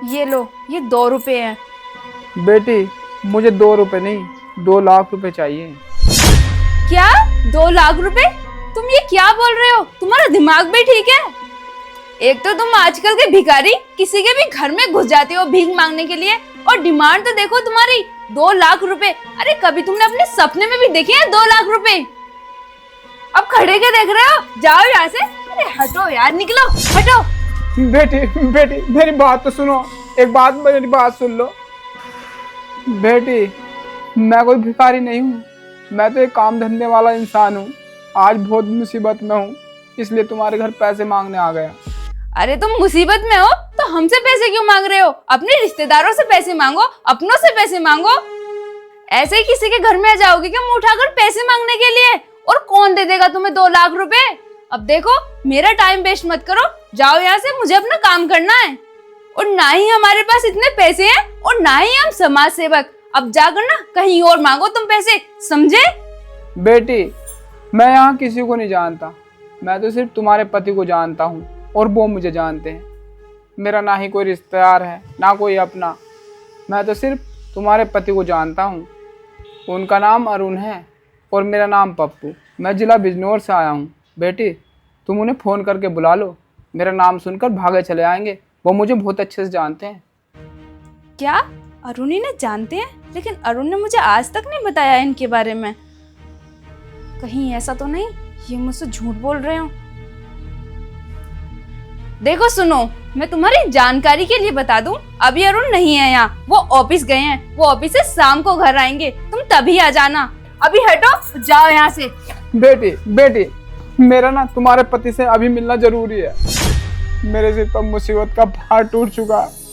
ये लो, ये 2 रुपए हैं। बेटी, मुझे 2 रुपए नहीं, 2 लाख रुपए चाहिए। क्या? 2 लाख रुपए? तुम ये क्या बोल रहे हो? तुम्हारा दिमाग भी ठीक है? एक तो तुम आजकल के भिखारी किसी के भी घर में घुस जाते हो भीख मांगने के लिए, और डिमांड तो देखो तुम्हारी 2 लाख रुपए। अरे कभी तुमने अपने सपने में भी देखे हैं 2 लाख रुपए? अब खड़े के देख रहे हो? जाओ यहाँ से। अरे हटो यार, निकलो, हटो। बेटी बेटी, मेरी बात तो सुनो। एक बात, मेरी बात सुन लो। बेटी, मैं कोई भिखारी नहीं हूँ। मैं तो एक काम धंधे वाला इंसान हूँ। आज बहुत मुसीबत में हूँ, इसलिए तुम्हारे घर पैसे मांगने आ गया। अरे तुम मुसीबत में हो तो हमसे पैसे क्यों मांग रहे हो? अपने रिश्तेदारों से पैसे मांगो, अपनों से पैसे मांगो। ऐसे ही किसी के घर में आ जाओगे क्या मुंह उठाकर पैसे मांगने के लिए? और कौन दे देगा तुम्हें 2 लाख रुपए? अब देखो, मेरा टाइम वेस्ट मत करो, जाओ यहाँ से, मुझे अपना काम करना है। और ना ही हमारे पास इतने पैसे हैं और ना ही हम समाज सेवक। अब जाकर ना कहीं और मांगो तुम पैसे, समझे? बेटी, मैं यहाँ किसी को नहीं जानता। मैं तो सिर्फ तुम्हारे पति को जानता हूँ और वो मुझे जानते हैं। मेरा ना ही कोई रिश्तेदार है, ना कोई अपना। मैं तो सिर्फ तुम्हारे पति को जानता हूँ। उनका नाम अरुण है और मेरा नाम पप्पू। मैं ज़िला बिजनौर से आया हूँ। बेटी, तुम उन्हें फ़ोन करके बुला लो। मेरा नाम सुनकर भागे चले आएंगे। वो मुझे बहुत अच्छे से जानते हैं। क्या अरुण इन्हें जानते हैं? लेकिन अरुण ने मुझे आज तक नहीं बताया इनके बारे में। कहीं ऐसा तो नहीं ये मुझसे झूठ बोल रहे हो? देखो सुनो, मैं तुम्हारी जानकारी के लिए बता दूं, अभी अरुण नहीं है यहाँ, वो ऑफिस गए हैं। वो ऑफिस से शाम को घर आएंगे, तुम तभी आ जाना। अभी हटो, जाओ यहाँ से। बेटी बेटी, मेरा ना तुम्हारे पति से अभी मिलना जरूरी है। मेरे सिर पर मुसीबत का भार टूट चुका है।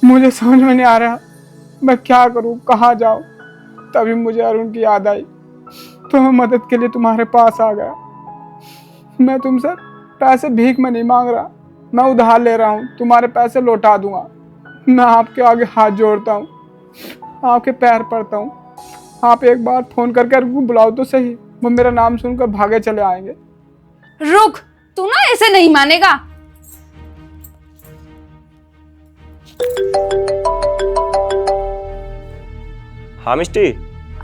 मुझे समझ में नहीं आ रहा मैं क्या करूं, कहाँ जाऊं। तभी मुझे अरुण की याद आई, तो मैं मदद के लिए तुम्हारे पास आ गया। मैं तुमसे पैसे भीख में नहीं मांग रहा, मैं उधार ले रहा हूँ। तुम्हारे पैसे लौटा दूंगा। मैं आपके आगे हाथ जोड़ता हूँ, आपके पैर पड़ता हूँ। आप एक बार फोन करके अरुण को बुलाओ तो सही। वो मेरा नाम सुनकर भागे चले आएंगे। रुक, तू ना ऐसे नहीं मानेगा। हाँ मिस्टी।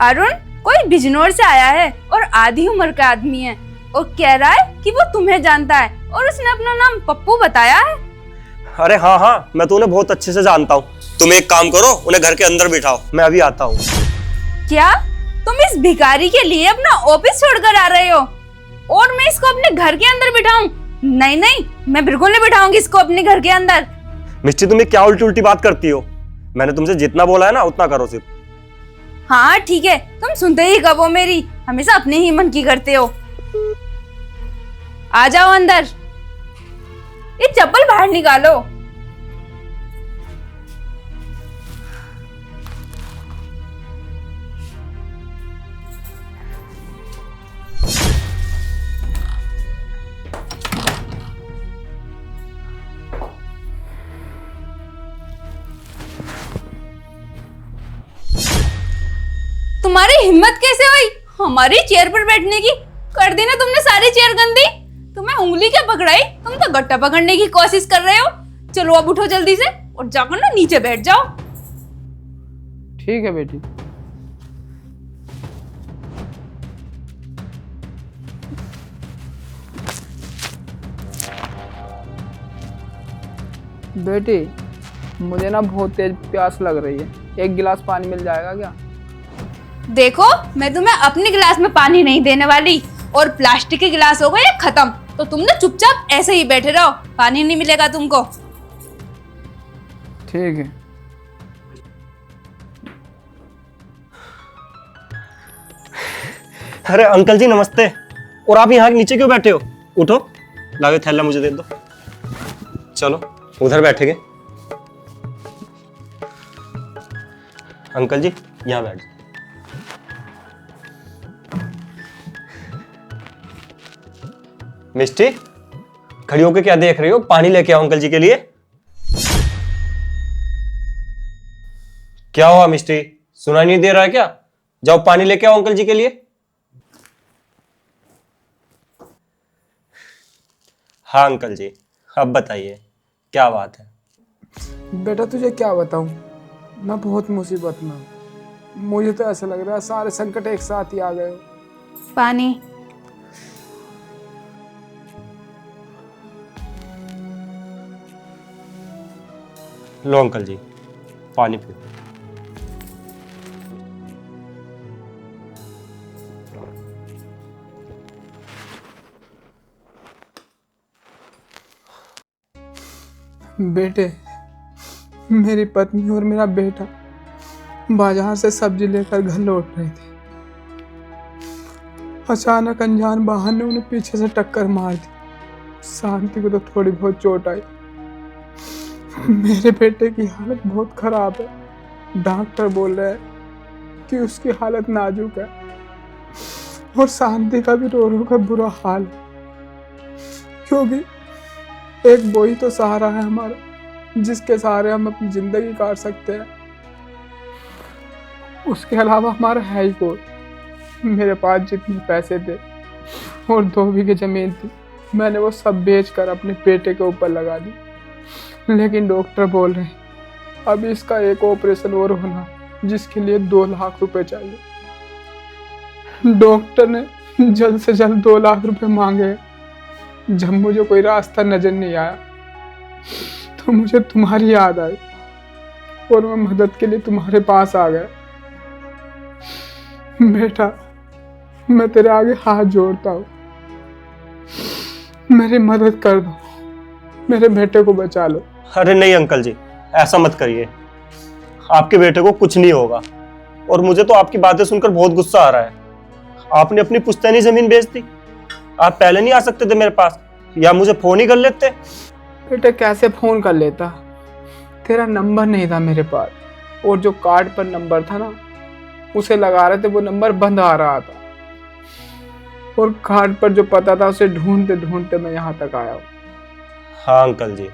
अरुण कोई बिजनौर से आया है और आधी उम्र का आदमी है, और कह रहा है कि वो तुम्हें जानता है, और उसने अपना नाम पप्पू बताया है। अरे हाँ हाँ, मैं तो उन्हें बहुत अच्छे से जानता हूँ। तुम एक काम करो, उन्हें घर के अंदर बिठाओ, मैं अभी आता हूँ। क्या तुम इस भिखारी के लिए अपना ऑफिस छोड़कर आ रहे हो, और मैं इसको अपने घर के अंदर बिठाऊं? नहीं नहीं, मैं बिल्कुल नहीं बिठाऊंगी इसको अपने घर के अंदर। मिस्टी, तुम क्या उल्टी उल्टी बात करती हो? मैंने तुमसे जितना बोला है ना उतना करो सिर्फ। हाँ ठीक है, तुम सुनते ही कब हो मेरी, हमेशा अपने ही मन की करते हो। आ जाओ अंदर। ये चप्पल बाहर निकालो। तुम्हारी हिम्मत कैसे हुई हमारी चेयर पर बैठने की? कर दी ना तुमने सारी चेयर गंदी। तुम्हें उंगली क्या पकड़ाई? तुम तो गट्टा पकड़ने की कोशिश कर रहे हो। चलो अब उठो जल्दी से और जाकर ना नीचे बैठ जाओ। ठीक है बेटी। बेटी, मुझे ना बहुत तेज प्यास लग रही है। एक गिलास पानी मिल जाएगा क्या? देखो, मैं तुम्हें अपने गिलास में पानी नहीं देने वाली, और प्लास्टिक के गिलास हो गए खत्म, तो तुम ना चुपचाप ऐसे ही बैठे रहो, पानी नहीं मिलेगा तुमको। ठीक है। अरे अंकल जी नमस्ते। और आप यहाँ नीचे क्यों बैठे हो? उठो, लाओ थैला मुझे दे दो। चलो उधर बैठेंगे। अंकल जी यहाँ बैठ। मिस्टी, खड़ी होके क्या देख रही हो? पानी लेके आओ अंकल जी के लिए। क्या हुआ मिस्टी, सुनाई नहीं दे रहा है क्या? जाओ पानी लेके आओ अंकल जी के लिए। हाँ अंकल जी, अब बताइए क्या बात है? बेटा तुझे क्या बताऊं, मैं बहुत मुसीबत में हूं। मुझे तो ऐसा लग रहा है सारे संकट एक साथ ही आ गए। पानी। लो अंकल जी, पानी पियो। बेटे, मेरी पत्नी और मेरा बेटा बाजार से सब्जी लेकर घर लौट रहे थे। अचानक अनजान वाहन ने उन्हें पीछे से टक्कर मार दी। शांति को तो थोड़ी बहुत चोट आई। मेरे बेटे की हालत बहुत खराब है। डॉक्टर बोल रहे हैं कि उसकी हालत नाजुक है और शांति का भी रो रो का बुरा हाल है, क्योंकि एक वो ही तो सहारा है हमारा, जिसके सहारे हम अपनी जिंदगी काट सकते हैं। उसके अलावा हमारा है ही कोई। मेरे पास जितने पैसे थे और 2 बीघे जमीन थी, मैंने वो सब बेचकर अपने बेटे के ऊपर लगा दी। लेकिन डॉक्टर बोल रहे हैं अब इसका एक ऑपरेशन और होना, जिसके लिए 2 लाख रुपए चाहिए। डॉक्टर ने जल्द से जल्द 2 लाख रुपए मांगे। जब मुझे कोई रास्ता नजर नहीं आया तो मुझे तुम्हारी याद आई और मैं मदद के लिए तुम्हारे पास आ गया। बेटा, मैं तेरे आगे हाथ जोड़ता हूँ, मेरी मदद कर दो, मेरे बेटे को बचा लो। अरे नहीं अंकल जी, ऐसा मत करिए। आपके बेटे को कुछ नहीं होगा। और मुझे तो आपकी बातें सुनकर बहुत गुस्सा आ रहा है। आपने अपनी पुश्तैनी जमीन बेच दी। आप पहले नहीं आ सकते थे मेरे पास, या मुझे फोन ही कर लेते। बेटे कैसे फोन कर लेता, तेरा नंबर नहीं था मेरे पास, और जो कार्ड पर नंबर था ना उसे लगा रहे थे, वो नंबर बंद आ रहा था, और कार्ड पर जो पता था उसे ढूंढते ढूंढते मैं यहाँ तक आया हूँ। हाँ अंकल जी,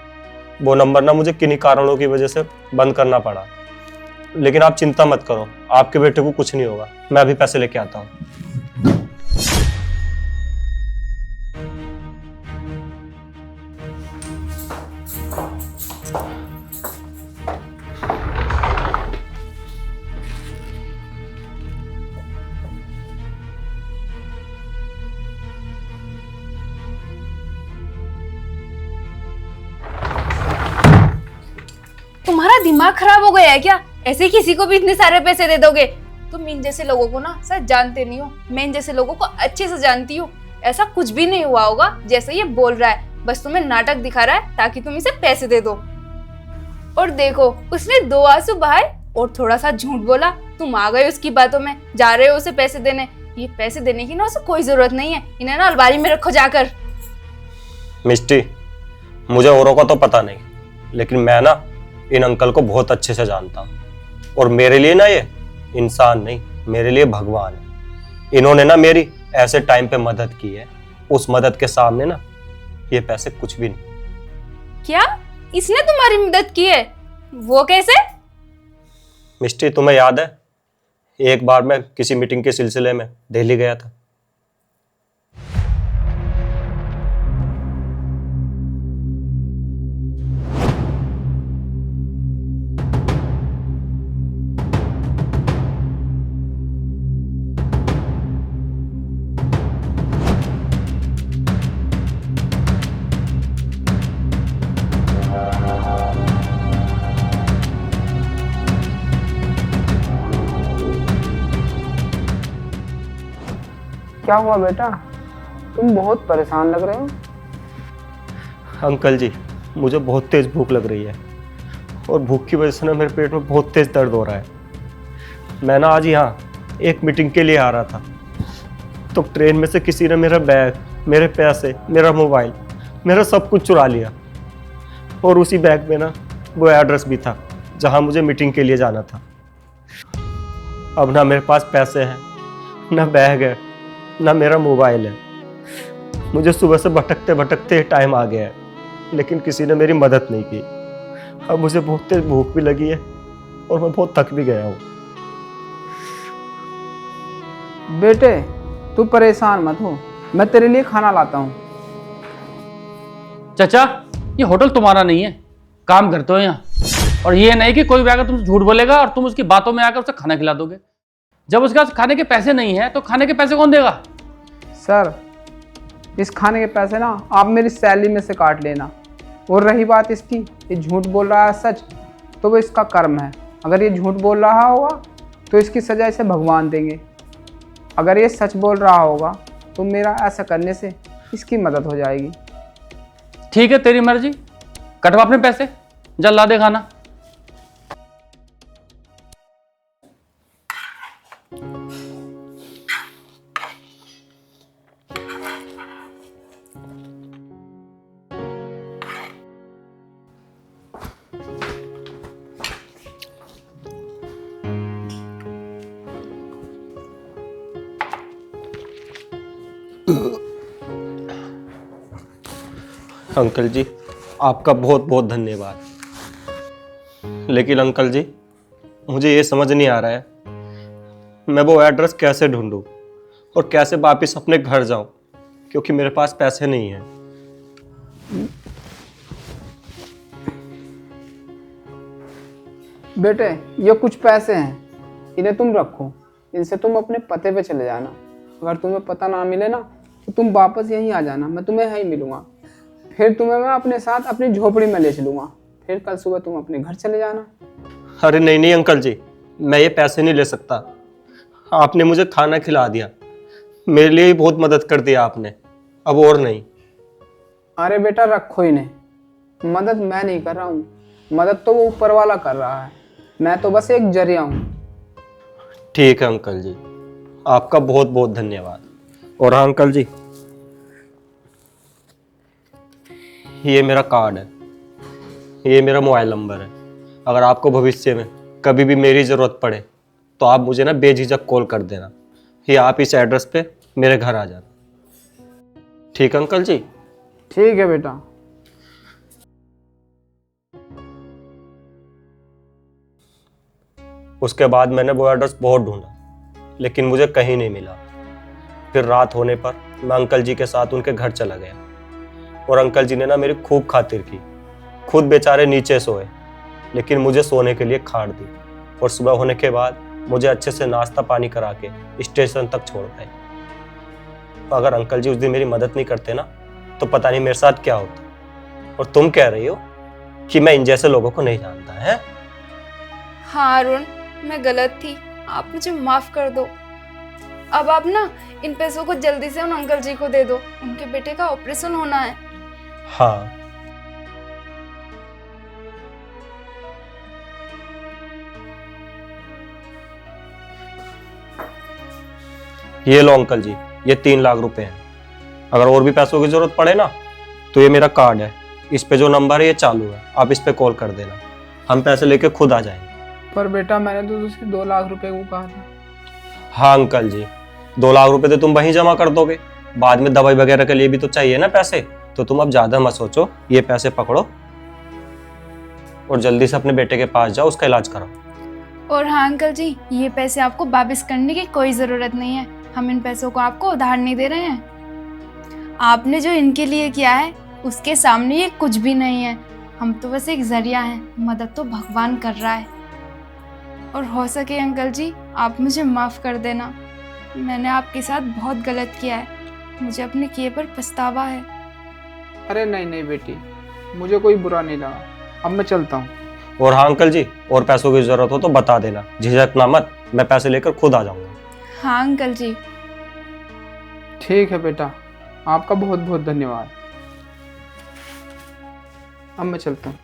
वो नंबर ना मुझे किन्हीं कारणों की वजह से बंद करना पड़ा। लेकिन आप चिंता मत करो, आपके बेटे को कुछ नहीं होगा। मैं अभी पैसे लेके आता हूँ। तुम्हारा दिमाग खराब हो गया है क्या? ऐसे किसी को भी इतने सारे पैसे दे दोगे? तुम इन जैसे लोगों को ना शायद जानते नहीं हो, मैं इन जैसे लोगों को अच्छे से जानती हूँ। ऐसा कुछ भी नहीं हुआ होगा जैसे ये बोल रहा है, बस तुम्हें नाटक दिखा रहा है ताकि तुम इसे पैसे दे दो। और देखो, उसने 2 आंसू बहाए और थोड़ा सा झूठ बोला, तुम आ गए उसकी बातों में, जा रहे हो उसे पैसे देने। ये पैसे देने की ना उसे कोई जरूरत नहीं है, इन्हें ना अलमारी में रखो जाकर। मिस्टी, मुझे औरों का तो पता नहीं, लेकिन मैं ना इन अंकल को बहुत अच्छे से जानता हूँ। और मेरे लिए ना ये इंसान नहीं, मेरे लिए भगवान है। इन्होंने ना मेरी ऐसे टाइम पे मदद की है, उस मदद के सामने ना ये पैसे कुछ भी नहीं। क्या इसने तुम्हारी मदद की है? वो कैसे? मिस्टी, तुम्हें याद है एक बार मैं किसी मीटिंग के सिलसिले में दिल्ली गया था। क्या हुआ बेटा, तुम बहुत परेशान लग रहे हो। अंकल जी, मुझे बहुत तेज भूख लग रही है और भूख की वजह से ना मेरे पेट में बहुत तेज दर्द हो रहा है। मैं ना आज यहाँ एक मीटिंग के लिए आ रहा था, तो ट्रेन में से किसी ने मेरा बैग, मेरे पैसे, मेरा मोबाइल, मेरा सब कुछ चुरा लिया। और उसी बैग में ना वो एड्रेस भी था जहाँ मुझे मीटिंग के लिए जाना था। अब ना मेरे पास पैसे हैं, ना बैग है, ना मेरा मोबाइल है। मुझे सुबह से भटकते भटकते टाइम आ गया है, लेकिन किसी ने मेरी मदद नहीं की। अब मुझे बहुत तेज भूख भी लगी है और मैं बहुत थक भी गया हूँ। बेटे तू परेशान मत हो, मैं तेरे लिए खाना लाता हूँ। चाचा, ये होटल तुम्हारा नहीं है, काम करते हो यहाँ। और ये नहीं कि कोई भी आकर तुमसे झूठ बोलेगा और तुम उसकी बातों में आकर उसे खाना खिला दोगे। जब उसके पास खाने के पैसे नहीं है तो खाने के पैसे कौन देगा? सर, इस खाने के पैसे ना आप मेरी सैलरी में से काट लेना। और रही बात इसकी, ये झूठ बोल रहा है सच, तो वो इसका कर्म है। अगर ये झूठ बोल रहा होगा तो इसकी सजा इसे भगवान देंगे। अगर ये सच बोल रहा होगा तो मेरा ऐसा करने से इसकी मदद हो जाएगी। ठीक है, तेरी मर्जी। कटवा अपने पैसे, जा ला दे खाना। अंकल जी, आपका बहुत बहुत धन्यवाद। लेकिन अंकल जी, मुझे ये समझ नहीं आ रहा है मैं वो एड्रेस कैसे ढूंढूं और कैसे वापस अपने घर जाऊं, क्योंकि मेरे पास पैसे नहीं हैं। बेटे, ये कुछ पैसे हैं, इन्हें तुम रखो। इनसे तुम अपने पते पे चले जाना। अगर तुम्हें पता ना मिले ना तो तुम वापस यहीं आ जाना, मैं तुम्हें यहीं मिलूंगा। फिर तुम्हें मैं अपने साथ अपनी झोपड़ी में ले चलूंगा। फिर कल सुबह तुम अपने घर चले जाना। अरे नहीं नहीं अंकल जी, मैं ये पैसे नहीं ले सकता। आपने मुझे खाना खिला दिया, मेरे लिए ही बहुत मदद कर दिया आपने, अब और नहीं। अरे बेटा, रखो इन्हें। मदद मैं नहीं कर रहा हूँ, मदद तो वो ऊपर वाला कर रहा है। मैं तो बस एक जरिया हूँ। ठीक है अंकल जी, आपका बहुत बहुत धन्यवाद। और हाँ अंकल जी, ये मेरा कार्ड है, ये मेरा मोबाइल नंबर है। अगर आपको भविष्य में कभी भी मेरी ज़रूरत पड़े तो आप मुझे ना बेझिझक कॉल कर देना, या आप इस एड्रेस पे मेरे घर आ जाना। ठीक है अंकल जी? ठीक है बेटा। उसके बाद मैंने वो एड्रेस बहुत ढूंढा, लेकिन मुझे कहीं नहीं मिला। फिर रात होने पर मैं अंकल जी के साथ उनके घर चला गया, और अंकल जी ने ना मेरी खूब खातिर की। खुद बेचारे नीचे सोए, लेकिन मुझे सोने के लिए खाट दी, और सुबह होने के बाद मुझे अच्छे से नाश्ता पानी करा के स्टेशन तक छोड़ गए। तो अगर अंकल जी उस दिन मेरी मदद नहीं करते ना, तो पता नहीं मेरे साथ क्या होता। और तुम कह रही हो कि मैं इन जैसे लोगों को नहीं जानता है? हाँ अरुण, मैं गलत थी, आप मुझे माफ कर दो। अब आप ना इन पैसों को जल्दी से उन अंकल जी को दे दो, उनके बेटे का ऑपरेशन होना है। हाँ, ये लो अंकल जी, ये 3 लाख रुपए हैं। अगर और भी पैसों की जरूरत पड़े ना तो ये मेरा कार्ड है, इस पे जो नंबर है ये चालू है, आप इस पे कॉल कर देना, हम पैसे लेके खुद आ जाएंगे। पर बेटा, मैंने तो तुझसे 2 लाख रुपए को कहा था। हाँ अंकल जी, 2 लाख रुपए तो तुम वहीं जमा कर दोगे, बाद में दवाई वगैरह के लिए भी तो चाहिए ना पैसे। तो तुम अब ज्यादा मत सोचो, ये पैसे पकड़ो और जल्दी से अपने बेटे के पास जाओ, उसका इलाज कराओ। और हाँ अंकल जी, ये पैसे आपको वापस करने की कोई ज़रूरत नहीं है, हम इन पैसों को आपको उधार नहीं दे रहे हैं। आपने जो इनके लिए किया है उसके सामने ये कुछ भी नहीं है, हम तो बस एक जरिया हैं, मदद तो भगवान कर रहा है। और हो सके अंकल जी, आप मुझे माफ़ कर देना, मैंने आपके साथ बहुत गलत किया है, मुझे अपने किए पर पछतावा है। अरे नहीं नहीं बेटी, मुझे कोई बुरा नहीं लगा, अब मैं चलता हूँ। और हाँ अंकल जी, और पैसों की जरूरत हो तो बता देना, झिझकना मत, मैं पैसे लेकर खुद आ जाऊंगा। हाँ अंकल जी। ठीक है बेटा, आपका बहुत बहुत धन्यवाद। अब मैं चलता हूँ।